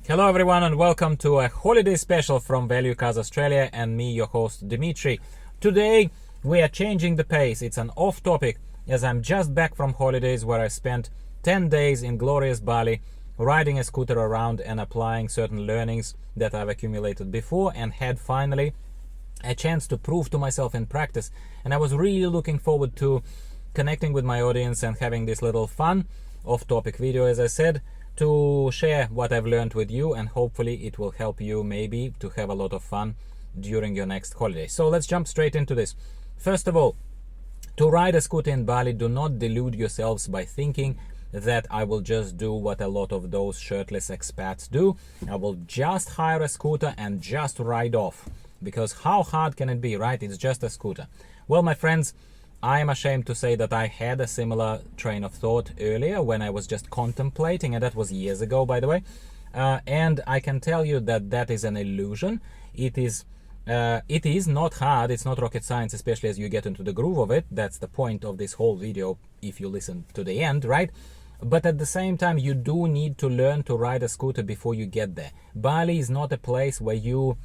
Hello everyone and welcome to a holiday special from Value Cars Australia and me, your host Dimitri. Today we are changing the pace. It's an off topic as I'm just back from holidays where I spent 10 days in glorious Bali riding a scooter around and applying certain learnings that I've accumulated before and had finally a chance to prove to myself in practice. And I was really looking forward to connecting with my audience and having this little fun off topic video, as I said, to share what I've learned with you, and hopefully it will help you maybe to have a lot of fun during your next holiday. So let's jump straight into this. First of all, to ride a scooter in Bali, do not delude yourselves by thinking that I will just do what a lot of those shirtless expats do. I will just hire a scooter and just ride off, because how hard can it be, right? It's just a scooter. Well, my friends, I am ashamed to say that I had a similar train of thought earlier when I was just contemplating, and that was years ago, by the way. And I can tell you that that is an illusion. It is not hard. It's not rocket science, especially as you get into the groove of it. That's the point of this whole video, if you listen to the end, right? But at the same time, you do need to learn to ride a scooter before you get there. Bali is not a place where you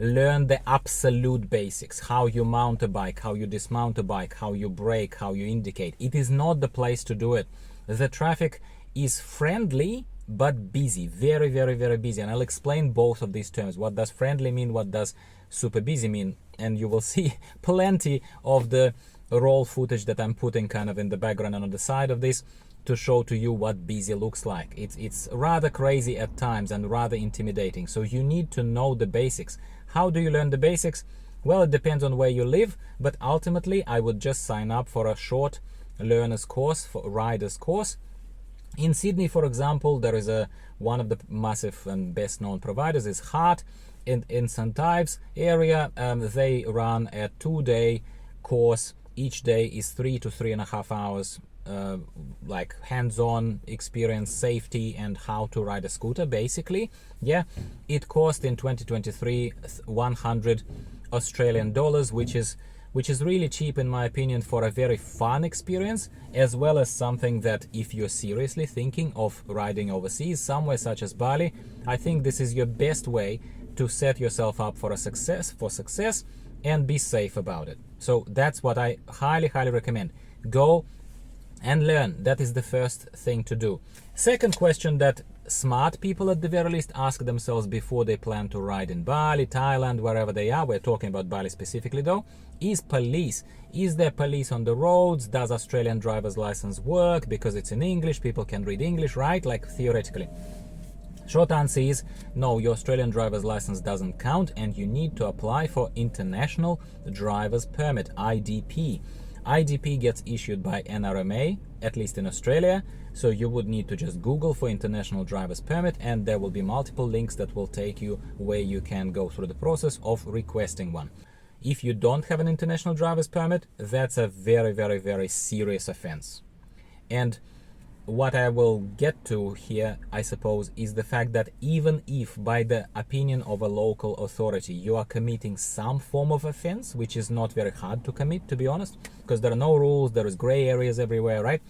learn the absolute basics, how you mount a bike, how you dismount a bike, how you brake, how you indicate. It is not the place to do it. The traffic is friendly but busy, very, very, very busy. And I'll explain both of these terms. What does friendly mean? What does super busy mean? And you will see plenty of the raw footage that I'm putting kind of in the background and on the side of this to show to you what busy looks like. It's rather crazy at times and rather intimidating. So you need to know the basics. How do you learn the basics? Well, it depends on where you live, but ultimately I would just sign up for a short learner's course, for rider's course. In Sydney, for example, there is one of the massive and best known providers is Heart. In St. Ives area, they run a 2-day course. Each day is 3 to 3.5 hours, like hands-on experience, safety, and how to ride a scooter, basically. Yeah, it cost in 2023 $100 Australian, which is really cheap in my opinion for a very fun experience, as well as something that if you're seriously thinking of riding overseas somewhere such as Bali, I think this is your best way to set yourself up for success and be safe about it. So that's what I highly recommend. Go and learn. That is the first thing to do. Second question that smart people at the very least ask themselves before they plan to ride in Bali, Thailand, wherever they are, we're talking about Bali specifically though, is police. Is there police on the roads? Does Australian driver's license work? Because it's in English, people can read English, right? Like theoretically. Short answer is no, your Australian driver's license doesn't count and you need to apply for International Driver's Permit, IDP. IDP gets issued by NRMA, at least in Australia, so you would need to just Google for International Driver's Permit and there will be multiple links that will take you where you can go through the process of requesting one. If you don't have an International Driver's Permit, that's a very, very, very serious offense. And what I will get to here, I suppose, is the fact that even if by the opinion of a local authority you are committing some form of offense, which is not very hard to commit, to be honest, because there are no rules, there is gray areas everywhere, right?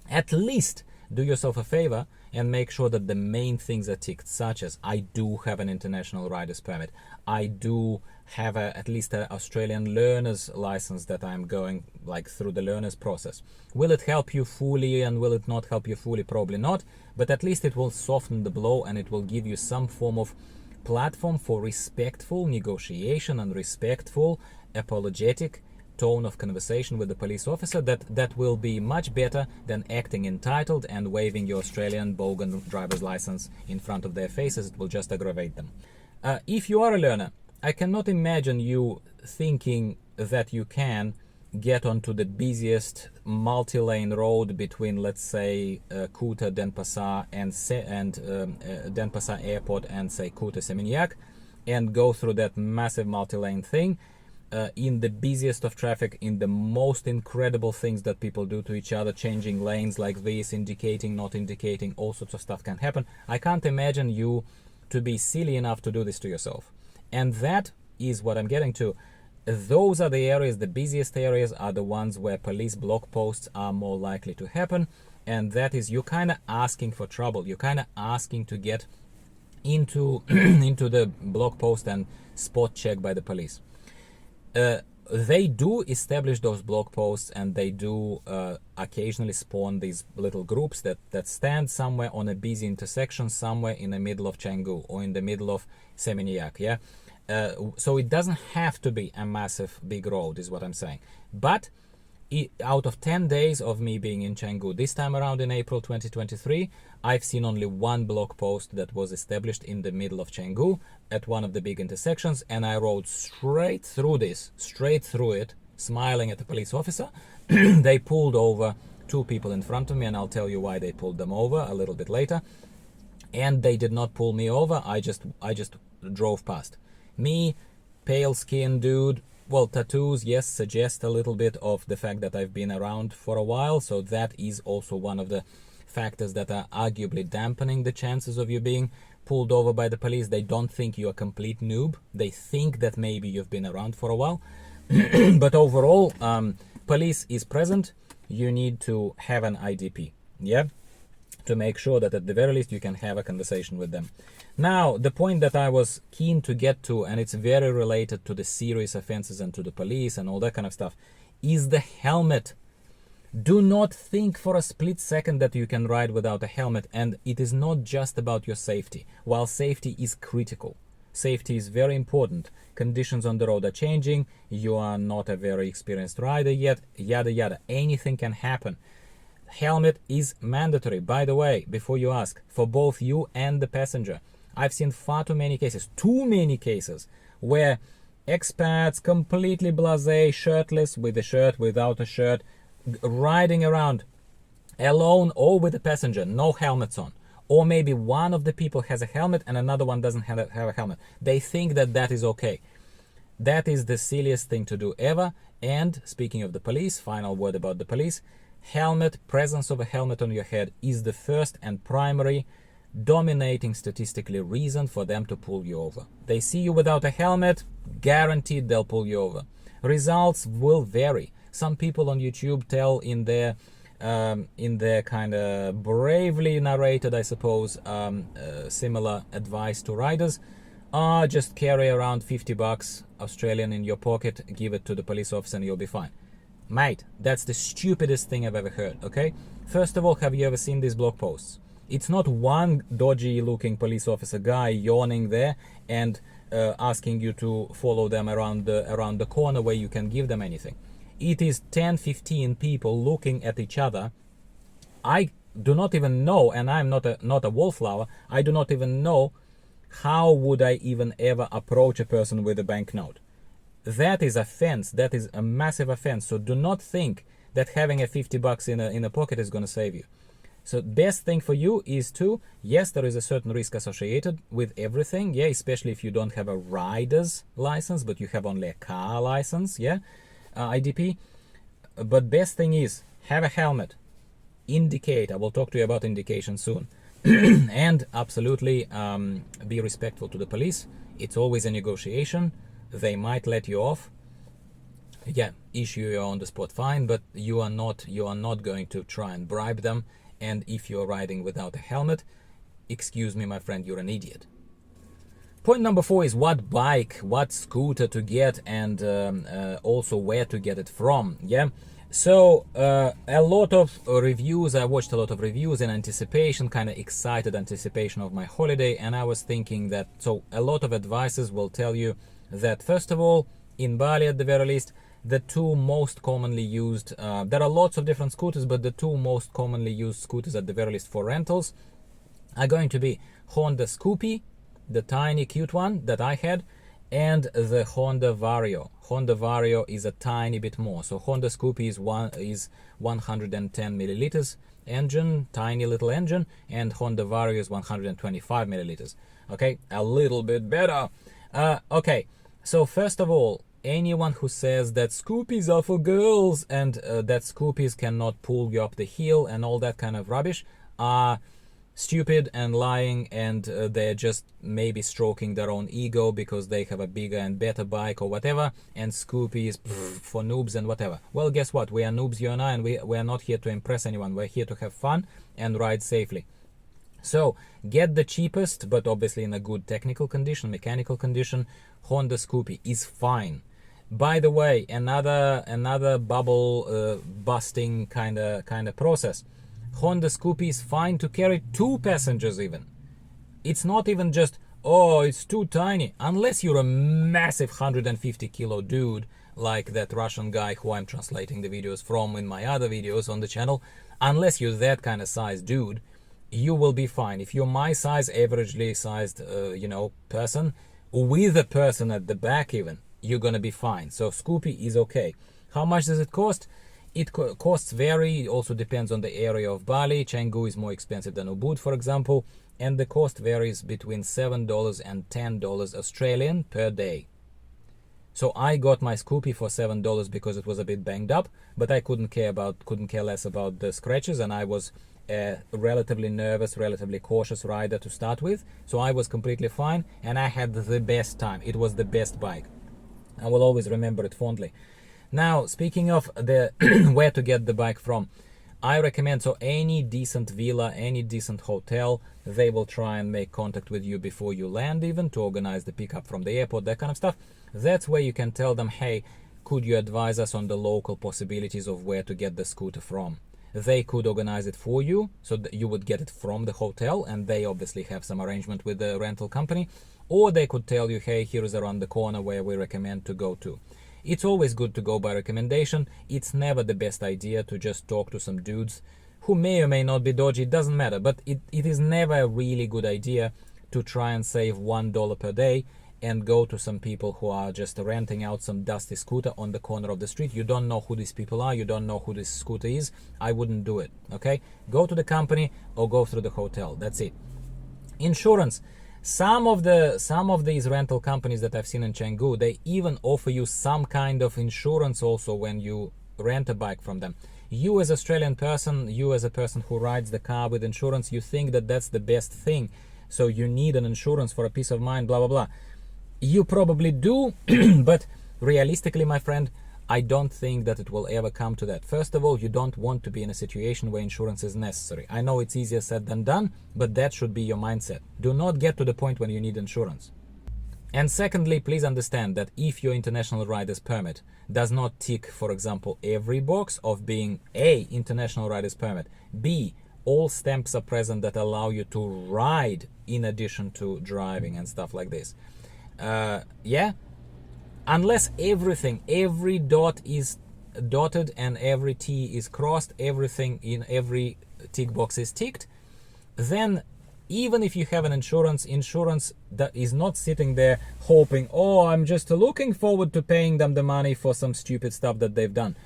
At least do yourself a favor and make sure that the main things are ticked, such as I do have an International Rider's Permit, I do have at least an Australian learner's license that I'm going like through the learner's process. Will it help you fully and will it not help you fully? Probably not, but at least it will soften the blow and it will give you some form of platform for respectful negotiation and respectful apologetic tone of conversation with the police officer that will be much better than acting entitled and waving your Australian bogan driver's license in front of their faces. It will just aggravate them. If you are a learner, I cannot imagine you thinking that you can get onto the busiest multi-lane road between, let's say, Kuta, Denpasar and Denpasar Airport and say Kuta Seminyak and go through that massive multi-lane thing in the busiest of traffic, in the most incredible things that people do to each other, changing lanes like this, indicating, not indicating, all sorts of stuff can happen. I can't imagine you to be silly enough to do this to yourself. And that is what I'm getting to. Those are the areas, the busiest areas are the ones where police block posts are more likely to happen. and that is you're kind of asking for trouble. You're kind of asking to get into into the blog post and spot check by the police. They do establish those blog posts, and they do occasionally spawn these little groups that stand somewhere on a busy intersection, somewhere in the middle of Canggu or in the middle of Seminyak. Yeah, so it doesn't have to be a massive big road, is what I'm saying. But out of 10 days of me being in Canggu this time around in April 2023, I've seen only one blog post that was established in the middle of Canggu at one of the big intersections, and I rode straight through it, smiling at the police officer. They pulled over two people in front of me, and I'll tell you why they pulled them over a little bit later. And they did not pull me over. I just drove past. Me, pale-skinned dude. Well, tattoos, yes, suggest a little bit of the fact that I've been around for a while, so that is also one of the factors that are arguably dampening the chances of you being pulled over by the police. They don't think you're a complete noob. They think that maybe you've been around for a while. But overall, police is present. You need to have an IDP, yeah, to make sure that at the very least you can have a conversation with them. Now, the point that I was keen to get to, and it's very related to the serious offenses and to the police and all that kind of stuff, is the helmet. Do not think for a split second that you can ride without a helmet, and it is not just about your safety. While safety is critical, safety is very important. Conditions on the road are changing, you are not a very experienced rider yet, yada yada, anything can happen. Helmet is mandatory, by the way, before you ask, for both you and the passenger. I've seen far too many cases, where expats, completely blasé, shirtless, with a shirt, without a shirt, riding around alone or with a passenger, no helmets on. Or maybe one of the people has a helmet and another one doesn't have a helmet. They think that that is okay. That is the silliest thing to do ever. And speaking of the police, final word about the police, helmet, presence of a helmet on your head is the first and primary dominating statistically reason for them to pull you over. They see you without a helmet, guaranteed they'll pull you over. Results will vary. Some people on YouTube tell in their kind of bravely narrated, I suppose, similar advice to riders, just carry around 50 bucks Australian in your pocket, give it to the police officer and you'll be fine. Mate, that's the stupidest thing I've ever heard, okay? First of all, have you ever seen these blog posts? It's not one dodgy looking police officer guy yawning there and asking you to follow them around the corner where you can give them anything. It is 10, 15 people looking at each other. I do not even know, and I'm not a wallflower, I do not even know how would I even ever approach a person with a banknote. That is offense. That is a massive offense. So do not think that having a 50 bucks in a pocket is going to save you. So best thing for you is to, yes, there is a certain risk associated with everything, yeah, especially if you don't have a rider's license, but you have only a car license, yeah, IDP. But best thing is, have a helmet, indicate, I will talk to you about indication soon, and absolutely be respectful to the police. It's always a negotiation. They might let you off, yeah, issue you on the spot fine, but you are not going to try and bribe them. And if you're riding without a helmet, excuse me, my friend, you're an idiot. Point number 4 is what bike, what scooter to get, and also where to get it from. Yeah. So a lot of reviews. I watched a lot of reviews in anticipation, kind of excited anticipation of my holiday, and I was thinking that so a lot of advices will tell you that first of all, in Bali at the very least, the two most commonly used, there are lots of different scooters, but the two most commonly used scooters at the very least for rentals are going to be Honda Scoopy, the tiny cute one that I had, and the Honda Vario. Honda Vario is a tiny bit more. So Honda Scoopy is 110 milliliters engine, tiny little engine, and Honda Vario is 125 milliliters. Okay, a little bit better. Okay, so first of all, anyone who says that Scoopies are for girls and that Scoopies cannot pull you up the hill and all that kind of rubbish are stupid and lying, and they're just maybe stroking their own ego because they have a bigger and better bike or whatever, and Scoopy is for noobs and whatever. Well, guess what? We are noobs, you and I, and we are not here to impress anyone. We're here to have fun and ride safely. So get the cheapest, but obviously in a good technical condition, mechanical condition. Honda Scoopy is fine. By the way, another bubble busting kind of process. Honda Scoopy is fine to carry 2 passengers even. It's not even just, oh, it's too tiny. Unless you're a massive 150 kilo dude, like that Russian guy who I'm translating the videos from in my other videos on the channel. Unless you're that kind of size dude, you will be fine. If you're my size, averagely sized, person, with a person at the back even, you're gonna be fine. So Scoopy is okay. How much does it cost? It costs vary. It also depends on the area of Bali. Canggu is more expensive than Ubud, for example, and the cost varies between $7 and $10 Australian per day. So I got my Scoopy for $7 because it was a bit banged up, but I couldn't care less about the scratches, and I was a relatively nervous, relatively cautious rider to start with. So I was completely fine, and I had the best time. It was the best bike. I will always remember it fondly. Now, speaking of the where to get the bike from, I recommend, so any decent villa, any decent hotel, they will try and make contact with you before you land even, to organize the pickup from the airport, that kind of stuff. That's where you can tell them, hey, could you advise us on the local possibilities of where to get the scooter from? They could organize it for you, so that you would get it from the hotel, and they obviously have some arrangement with the rental company. Or they could tell you, hey, here is around the corner where we recommend to go to. It's always good to go by recommendation. It's never the best idea to just talk to some dudes who may or may not be dodgy. It doesn't matter, but it is never a really good idea to try and save $1 per day and go to some people who are just renting out some dusty scooter on the corner of the street. You don't know who these people are. You don't know who this scooter is. I wouldn't do it, okay? Go to the company or go through the hotel. That's it. Insurance. Some of these rental companies that I've seen in Canggu, they even offer you some kind of insurance also when you rent a bike from them. You as Australian person, you as a person who rides the car with insurance, you think that that's the best thing. So you need an insurance for a peace of mind, blah, blah, blah. You probably do, but realistically, my friend, I don't think that it will ever come to that. First of all, you don't want to be in a situation where insurance is necessary. I know it's easier said than done, but that should be your mindset. Do not get to the point when you need insurance. And secondly, please understand that if your international rider's permit does not tick, for example, every box of being A, international rider's permit, B, all stamps are present that allow you to ride in addition to driving and stuff like this. Unless every dot is dotted and every T is crossed, everything in every tick box is ticked, then even if you have an insurance that is not sitting there hoping, oh, I'm just looking forward to paying them the money for some stupid stuff that they've done.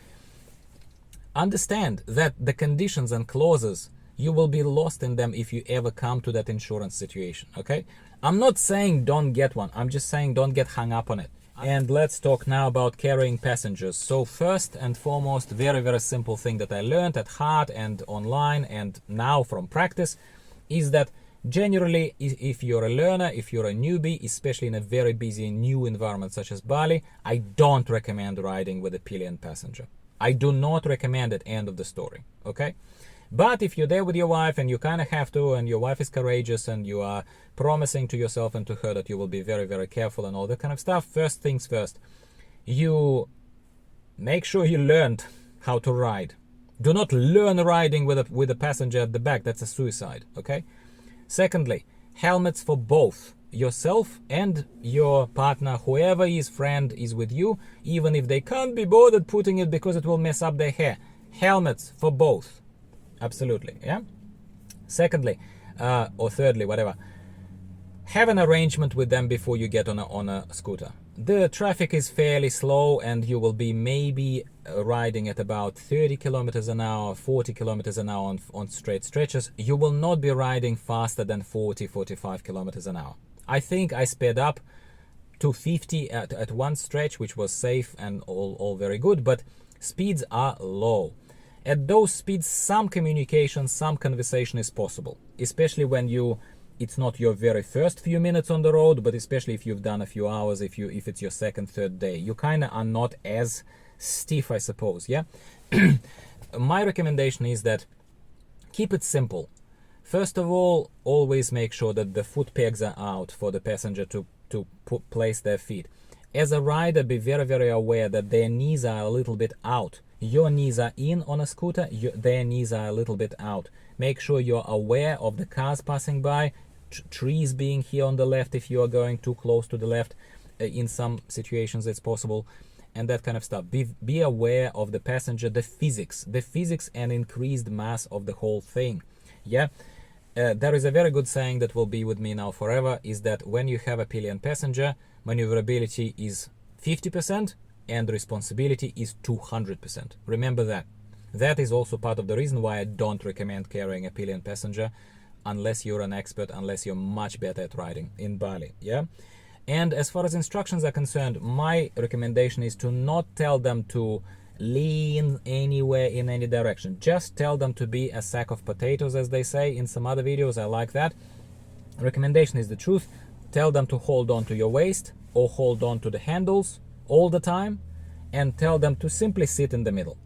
Understand that the conditions and clauses, you will be lost in them if you ever come to that insurance situation, okay? I'm not saying don't get one. I'm just saying don't get hung up on it. And let's talk now about carrying passengers. So first and foremost, very, very simple thing that I learned at heart and online and now from practice is that generally, if you're a learner, if you're a newbie, especially in a very busy new environment such as Bali, I don't recommend riding with a pillion passenger. I do not recommend it, end of the story, okay? But if you're there with your wife and you kind of have to, and your wife is courageous and you are promising to yourself and to her that you will be very, very careful and all that kind of stuff, first things first, you make sure you learned how to ride. Do not learn riding with a passenger at the back. That's a suicide, okay? Secondly, helmets for both yourself and your partner, whoever his friend is with you, even if they can't be bothered putting it because it will mess up their hair. Helmets for both. Absolutely, yeah? Secondly, or thirdly, whatever, have an arrangement with them before you get on a scooter. The traffic is fairly slow and you will be maybe riding at about 30 kilometers an hour, 40 kilometers an hour on straight stretches. You will not be riding faster than 40, 45 kilometers an hour. I think I sped up to 50 at one stretch, which was safe and all very good, but speeds are low. At those speeds, some communication, some conversation is possible, especially when it's not your very first few minutes on the road, but especially if you've done a few hours, if it's your second, third day. You kind of are not as stiff, I suppose, yeah? My recommendation is that keep it simple. First of all, always make sure that the foot pegs are out for the passenger to place their feet. As a rider, be very, very aware that their knees are a little bit out. Your knees are in on a scooter, their knees are a little bit out. Make sure you're aware of the cars passing by, trees being here on the left if you are going too close to the left. In some situations it's possible, and that kind of stuff. Be aware of the passenger, the physics and increased mass of the whole thing. Yeah. There is a very good saying that will be with me now forever, is that when you have a pillion passenger, maneuverability is 50% and responsibility is 200%. Remember that. That is also part of the reason why I don't recommend carrying a pillion passenger unless you're an expert, unless you're much better at riding in Bali. Yeah. And as far as instructions are concerned, my recommendation is to not tell them to lean anywhere in any direction. Just tell them to be a sack of potatoes, as they say in some other videos. I like that. Recommendation is the truth. Tell them to hold on to your waist or hold on to the handles all the time, and tell them to simply sit in the middle,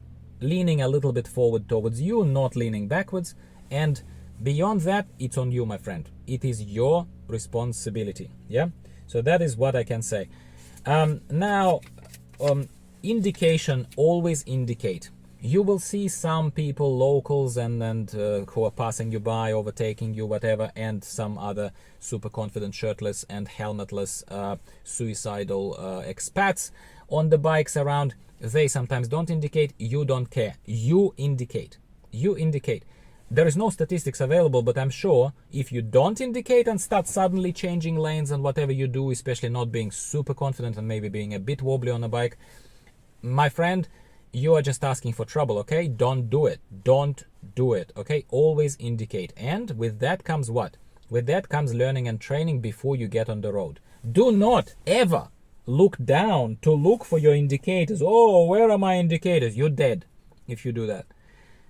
leaning a little bit forward towards you, not leaning backwards. And beyond that, it's on you, my friend. It is your responsibility. Yeah. So that is what I can say. Indication, always indicate. You will see some people, locals and who are passing you by, overtaking you, whatever, and some other super confident, shirtless and helmetless, suicidal expats on the bikes around. They sometimes don't indicate. You don't care. You indicate. You indicate. There is no statistics available, but I'm sure if you don't indicate and start suddenly changing lanes and whatever you do, especially not being super confident and maybe being a bit wobbly on a bike, my friend, you are just asking for trouble, okay? Don't do it. Don't do it, okay? Always indicate. And with that comes what? With that comes learning and training before you get on the road. Do not ever look down to look for your indicators. Oh, where are my indicators? You're dead if you do that.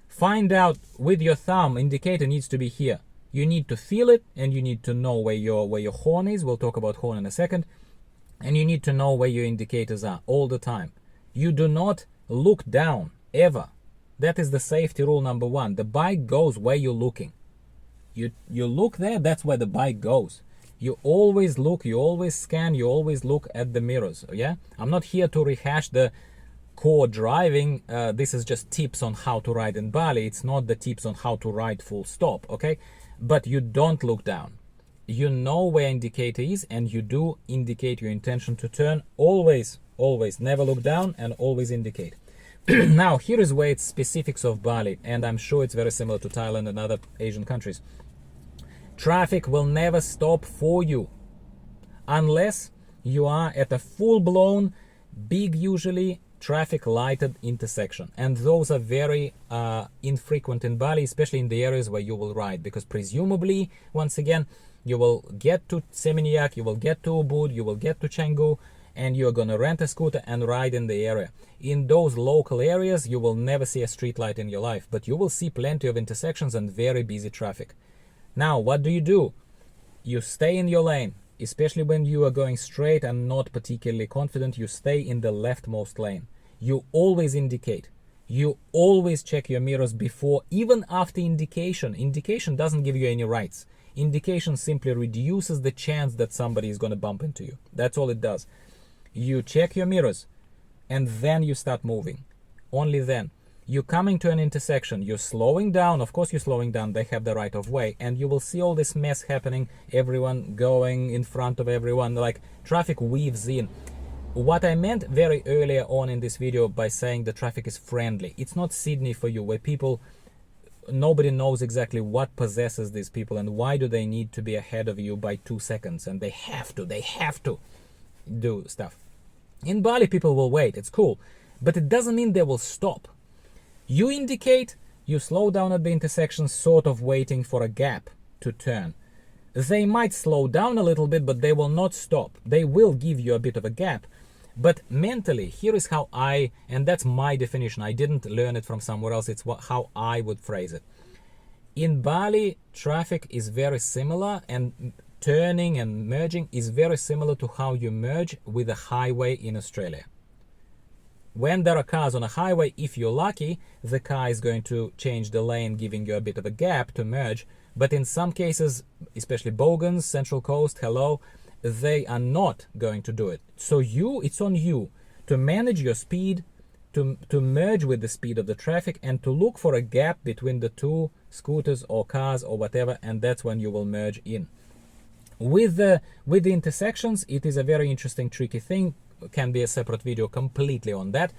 Find out with your thumb, indicator needs to be here. You need to feel it, and you need to know where your horn is. We'll talk about horn in a second. And you need to know where your indicators are all the time. You do not look down, ever. That is the safety rule number one. The bike goes where you're looking. You look there, that's where the bike goes. You always look, you always scan, you always look at the mirrors, yeah? I'm not here to rehash the core driving. This is just tips on how to ride in Bali. It's not the tips on how to ride full stop, okay? But you don't look down. You know where indicator is, and you do indicate your intention to turn. Always never look down, and always indicate. Now, here is where it's specifics of Bali, and I'm sure it's very similar to Thailand and other Asian countries. Traffic will never stop for you unless you are at a full-blown, big, usually traffic lighted intersection, and those are very infrequent in Bali, especially in the areas where you will ride, because presumably, once again, you will get to Seminyak, you will get to Ubud, you will get to Canggu, and you're gonna rent a scooter and ride in the area. In those local areas, you will never see a street light in your life, but you will see plenty of intersections and very busy traffic. Now, what do? You stay in your lane, especially when you are going straight and not particularly confident. You stay in the leftmost lane. You always indicate. You always check your mirrors before, even after indication. Indication doesn't give you any rights. Indication simply reduces the chance that somebody is going to bump into you. That's all it does. You check your mirrors and then you start moving. Only then. You're coming to an intersection, you're slowing down. Of course you're slowing down, they have the right of way, and you will see all this mess happening, everyone going in front of everyone, like traffic weaves in. What I meant very earlier on in this video by saying the traffic is friendly, it's not Sydney for you, where people, nobody knows exactly what possesses these people and why do they need to be ahead of you by 2 seconds, and they have to do stuff. In Bali, people will wait, it's cool, but it doesn't mean they will stop. You indicate, you slow down at the intersection, sort of waiting for a gap to turn. They might slow down a little bit, but they will not stop. They will give you a bit of a gap. But mentally, here is how and that's my definition, I didn't learn it from somewhere else, it's how I would phrase it. In Bali, traffic is very similar, and turning and merging is very similar to how you merge with a highway in Australia. When there are cars on a highway, if you're lucky, the car is going to change the lane, giving you a bit of a gap to merge. But in some cases, especially Bogans, Central Coast, hello, they are not going to do it. So it's on you to manage your speed, to merge with the speed of the traffic, and to look for a gap between the two scooters or cars or whatever, and that's when you will merge in. With the intersections, it is a very interesting, tricky thing. Can be a separate video completely on that.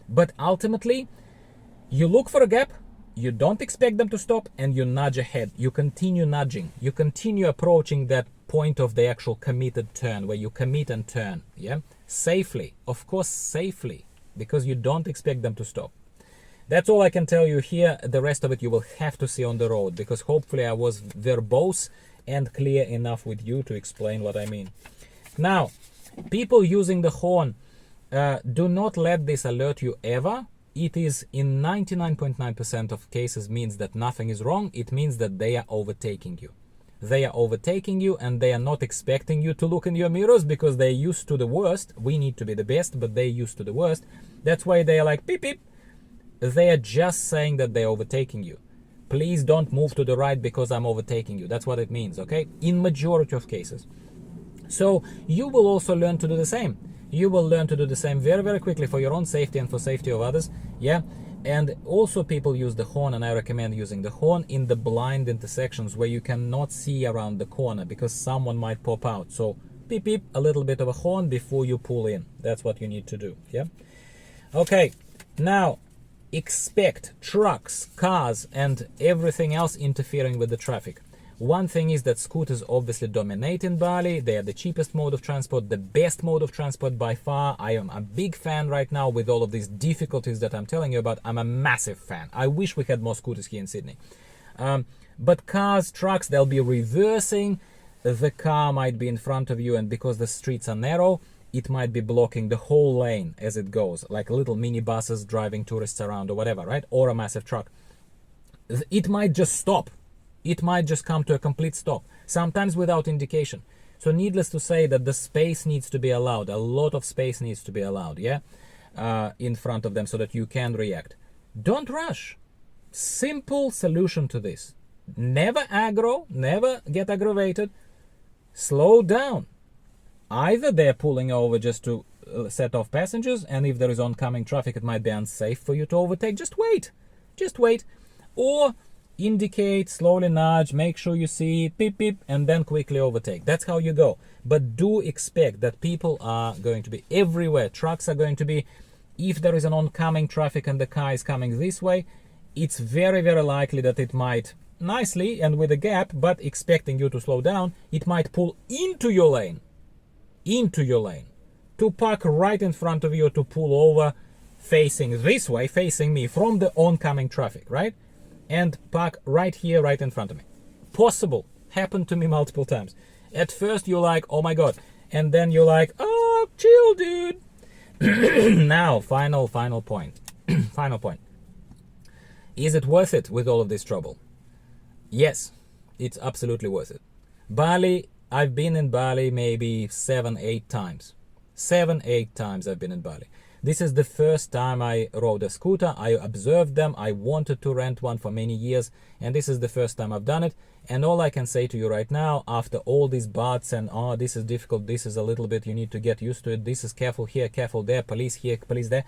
But ultimately, you look for a gap, you don't expect them to stop, and you nudge ahead. You continue nudging. You continue approaching that point of the actual committed turn, where you commit and turn, yeah? Safely, of course, safely, because you don't expect them to stop. That's all I can tell you here. The rest of it you will have to see on the road, because hopefully I was verbose and clear enough with you to explain what I mean. Now, people using the horn, do not let this alert you ever. It is in 99.9% of cases means that nothing is wrong. It means that they are overtaking you. They are overtaking you, and they are not expecting you to look in your mirrors, because they're used to the worst. We need to be the best, but they're used to the worst. That's why they are like, beep, beep. They are just saying that they're overtaking you. Please don't move to the right because I'm overtaking you. That's what it means, okay? In majority of cases. So you will also learn to do the same. You will learn to do the same very, very quickly for your own safety and for safety of others, yeah? And also people use the horn, and I recommend using the horn in the blind intersections where you cannot see around the corner because someone might pop out. So beep beep, a little bit of a horn before you pull in. That's what you need to do, yeah? Okay, now expect trucks, cars, and everything else interfering with the traffic. One thing is that scooters obviously dominate in Bali. They are the cheapest mode of transport, the best mode of transport by far. I am a big fan right now with all of these difficulties that I'm telling you about. I'm a massive fan. I wish we had more scooters here in Sydney. But cars, trucks, they'll be reversing. The car might be in front of you, and because the streets are narrow, it might be blocking the whole lane as it goes, like little mini buses driving tourists around or whatever, right? Or a massive truck. It might just stop. It might just come to a complete stop, sometimes without indication. So needless to say that the space needs to be allowed. A lot of space needs to be allowed, yeah, in front of them so that you can react. Don't rush. Simple solution to this. Never aggro, never get aggravated. Slow down. Either they're pulling over just to set off passengers, and if there is oncoming traffic, it might be unsafe for you to overtake. Just wait. Just wait. Or indicate, slowly nudge, make sure you see it, beep beep, and then quickly overtake. That's how you go. But do expect that people are going to be everywhere. Trucks are going to be, if there is an oncoming traffic and the car is coming this way, it's very, very likely that it might, nicely and with a gap, but expecting you to slow down, it might pull into your lane. Into your lane. To park right in front of you, to pull over facing this way, facing me from the oncoming traffic, right? And park right here, right in front of me. Possible. Happened to me multiple times. At first you're like, oh my god. And then you're like, oh, chill, dude. Now, final point. Final point. Is it worth it with all of this trouble? Yes, it's absolutely worth it. Bali, I've been in Bali maybe 7-8 times. 7-8 times I've been in Bali. This is the first time I rode a scooter. I observed them. I wanted to rent one for many years, and this is the first time I've done it. And all I can say to you right now, after all these buts and, oh, this is difficult, this is a little bit, you need to get used to it, this is careful here, careful there, police here, police there,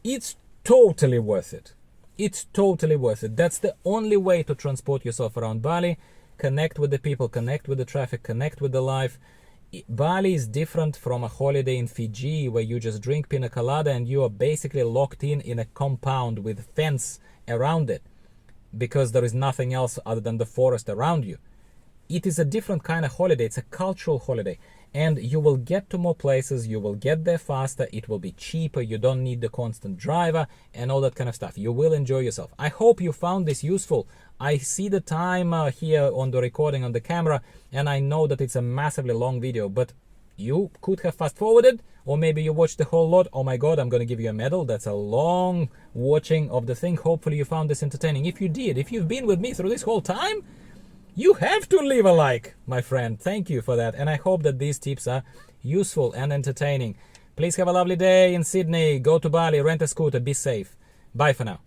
it's totally worth it. It's totally worth it. That's the only way to transport yourself around Bali. Connect with the people, connect with the traffic, connect with the life. Bali is different from a holiday in Fiji where you just drink pina colada and you are basically locked in a compound with fence around it because there is nothing else other than the forest around you. It is a different kind of holiday. It's a cultural holiday, and you will get to more places, you will get there faster, it will be cheaper, you don't need the constant driver and all that kind of stuff. You will enjoy yourself. I hope you found this useful. I see the time here on the recording on the camera, and I know that it's a massively long video, but you could have fast forwarded, or maybe you watched the whole lot. Oh my god, I'm gonna give you a medal. That's a long watching of the thing. Hopefully you found this entertaining. If you did, if you've been with me through this whole time, you have to leave a like, my friend. Thank you for that. And I hope that these tips are useful and entertaining. Please have a lovely day in Sydney. Go to Bali, rent a scooter, be safe. Bye for now.